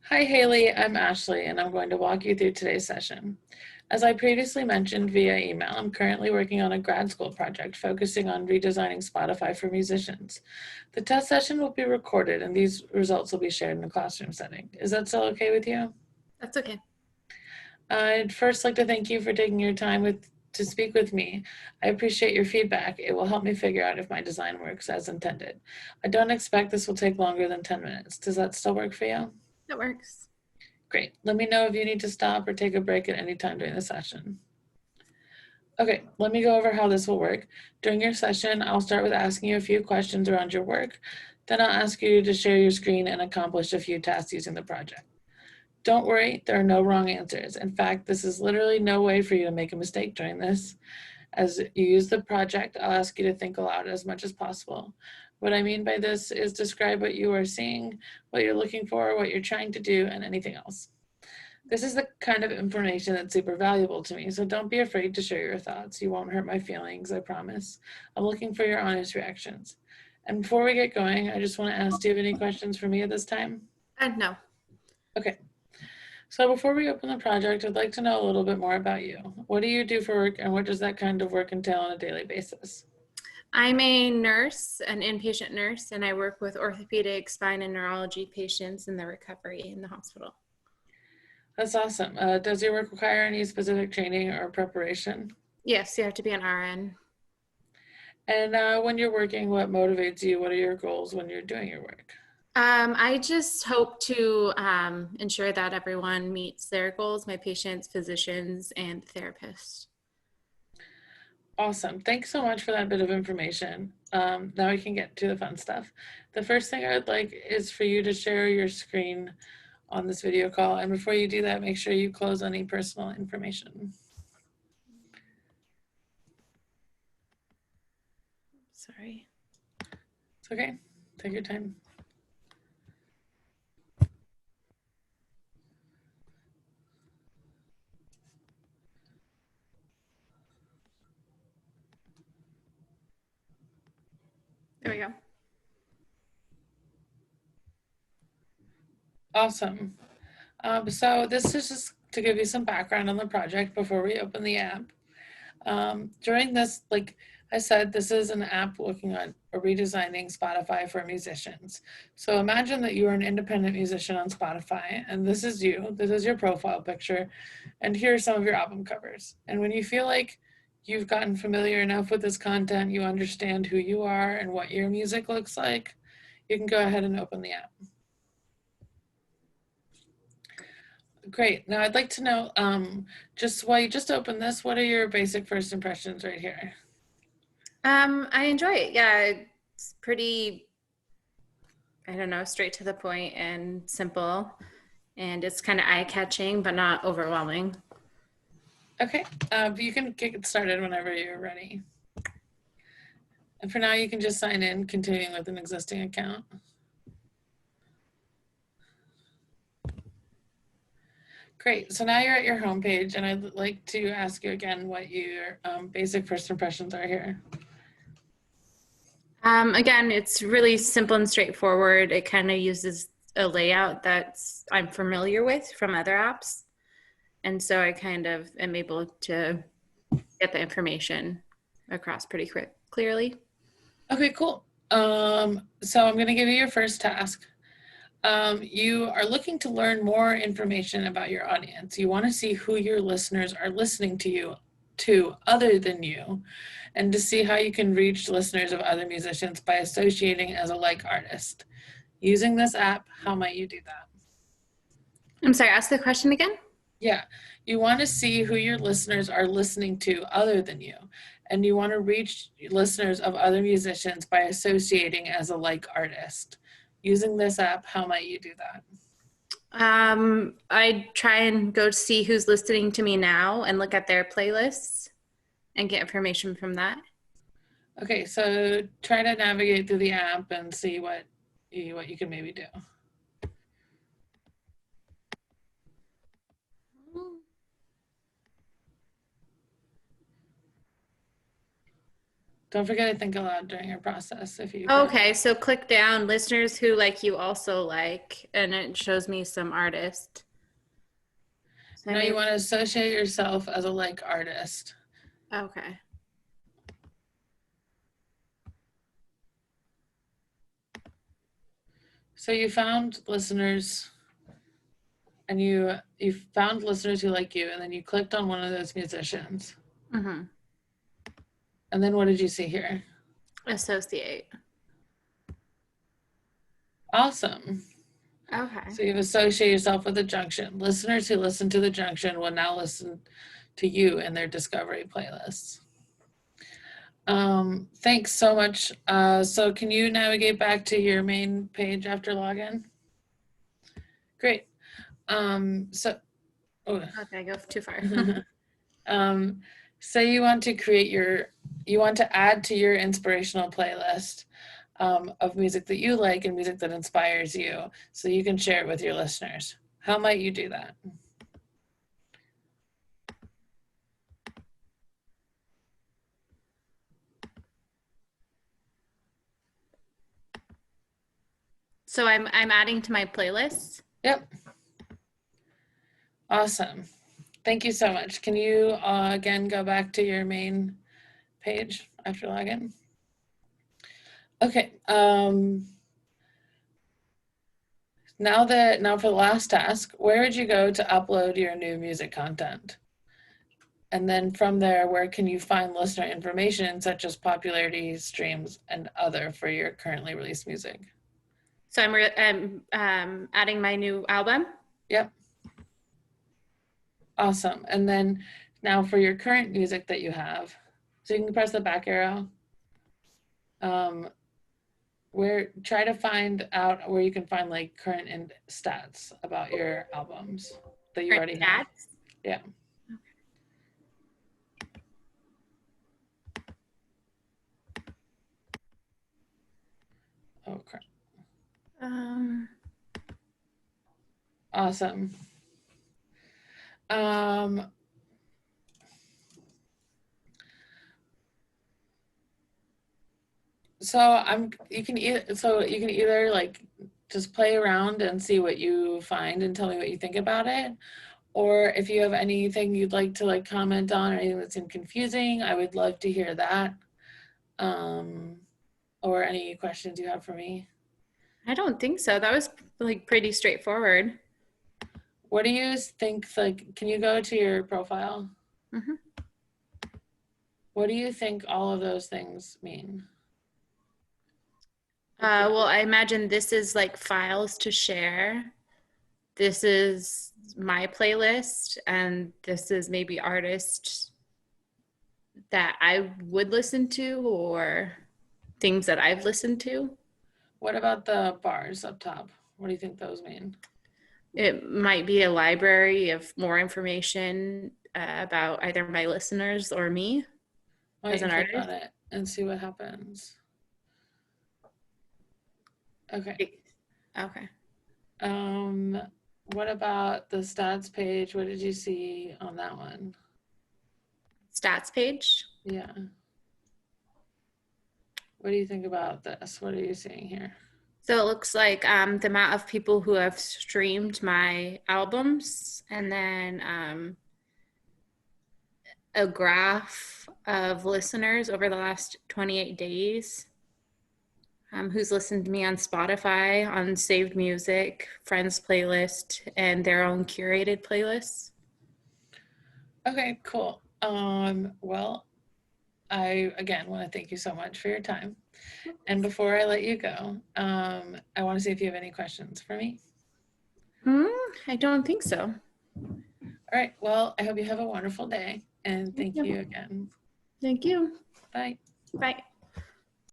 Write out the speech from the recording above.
Hi Haley, I'm Ashley and I'm going to walk you through today's session. As I previously mentioned via email, I'm currently working on a grad school project focusing on redesigning Spotify for musicians. The test session will be recorded and these results will be shared in a classroom setting. Is that still okay with you? That's okay. I'd first like to thank you for taking your time to speak with me. I appreciate your feedback. It will help me figure out if my design works as intended. I don't expect this will take longer than 10 minutes. Does that still work for you? That works. Great. Let me know if you need to stop or take a break at any time during the session. Okay, let me go over how this will work. During your session, I'll start with asking you a few questions around your work. Then I'll ask you to share your screen and accomplish a few tasks using the project. Don't worry, there are no wrong answers. In fact, this is literally no way for you to make a mistake during this. As you use the project, I'll ask you to think aloud as much as possible. What I mean by this is describe what you are seeing, what you're looking for, what you're trying to do, and anything else. This is the kind of information that's super valuable to me, so don't be afraid to share your thoughts. You won't hurt my feelings, I promise. I'm looking for your honest reactions. And before we get going, I just want to ask, do you have any questions for me at this time? No. Okay, so before we open the project, I'd like to know a little bit more about you. What do you do for work and what does that kind of work entail on a daily basis? I'm a nurse, an inpatient nurse, and I work with orthopedic, spine, and neurology patients in the recovery in the hospital. That's awesome. Does your work require any specific training or preparation? Yes, you have to be an RN. And when you're working, what motivates you? What are your goals when you're doing your work? I just hope to ensure that everyone meets their goals, my patients, physicians, and therapists. Awesome. Thanks so much for that bit of information. Now we can get to the fun stuff. The first thing I would like is for you to share your screen on this video call. And before you do that, make sure you close any personal information. Sorry. It's okay. Take your time. There we go. Awesome. So this is just to give you some background on the project before we open the app. During this, like I said, this is an app looking at redesigning Spotify for musicians. So imagine that you are an independent musician on Spotify, and this is you. This is your profile picture, and here are some of your album covers. And when you feel like you've gotten familiar enough with this content, you understand who you are and what your music looks like, you can go ahead and open the app. Great. Now I'd like to know, just while you just opened this, what are your basic first impressions right here? I enjoy it. Yeah, it's pretty, I don't know, straight to the point and simple. And it's kind of eye-catching, but not overwhelming. Okay, you can get started whenever you're ready. And for now, you can just sign in, continuing with an existing account. Great, so now you're at your homepage, and I'd like to ask you again what your basic first impressions are here. Again, it's really simple and straightforward. It kind of uses a layout that's I'm familiar with from other apps. And so I kind of am able to get the information across pretty quick, clearly. Okay, cool. So I'm gonna give you your first task. You are looking to learn more information about your audience. You wanna see who your listeners are listening to you to other than you, and to see how you can reach listeners of other musicians by associating as a like artist. Using this app, how might you do that? I'm sorry, ask the question again. Yeah, you want to see who your listeners are listening to other than you, and you want to reach listeners of other musicians by associating as a like artist. Using this app, how might you do that? I try and go see who's listening to me now and look at their playlists and get information from that. Okay, so try to navigate through the app and see what you can maybe do. Don't forget to think aloud during your process if you can. Okay, so click down listeners who like you also like, and it shows me some artists. So No, you maybe- want to associate yourself as a like artist. Okay. So you found listeners and you found listeners who like you, and then you clicked on one of those musicians. Mm-hmm. And then what did you see here? Associate. Awesome. Okay. So you've associated yourself with the junction. Listeners who listen to the junction will now listen to you in their discovery playlists. Thanks so much. So can you navigate back to your main page after login? Great. So, oh. Okay, go too far. Say you want to you want to add to your inspirational playlist of music that you like and music that inspires you so you can share it with your listeners. How might you do that? So I'm adding to my playlist. Yep. Awesome. Thank you so much. Can you again go back to your main page after login? Okay. Now for the last task, where would you go to upload your new music content? And then from there, where can you find listener information such as popularity, streams, and other for your currently released music? So I'm adding my new album. Yep. Awesome. And then now for your current music that you have, so you can press the back arrow. Try to find out where you can find like current stats about your albums that you already have. Yeah. Oh crap. Awesome. So you can either like just play around and see what you find and tell me what you think about it. Or if you have anything you'd like to like comment on or anything that seemed confusing, I would love to hear that. Or any questions you have for me. I don't think so. That was like pretty straightforward. What do you think, like, can you go to your profile? Mm-hmm. What do you think all of those things mean? Well, I imagine this is like files to share. This is my playlist, and this is maybe artists that I would listen to or things that I've listened to. What about the bars up top? What do you think those mean? It might be a library of more information about either my listeners or me as an click artist. on it and see what happens. Okay. Okay. What about the stats page? What did you see on that one? Stats page? Yeah. What do you think about this? What are you seeing here? So it looks like the amount of people who have streamed my albums, and then a graph of listeners over the last 28 days. Who's listened to me on Spotify, on saved music, friends playlist, and their own curated playlists. Okay, cool. Well, I again want to thank you so much for your time. And before I let you go, I want to see if you have any questions for me. I don't think so. All right. Well, I hope you have a wonderful day, and thank you again. Thank you. Bye. Bye.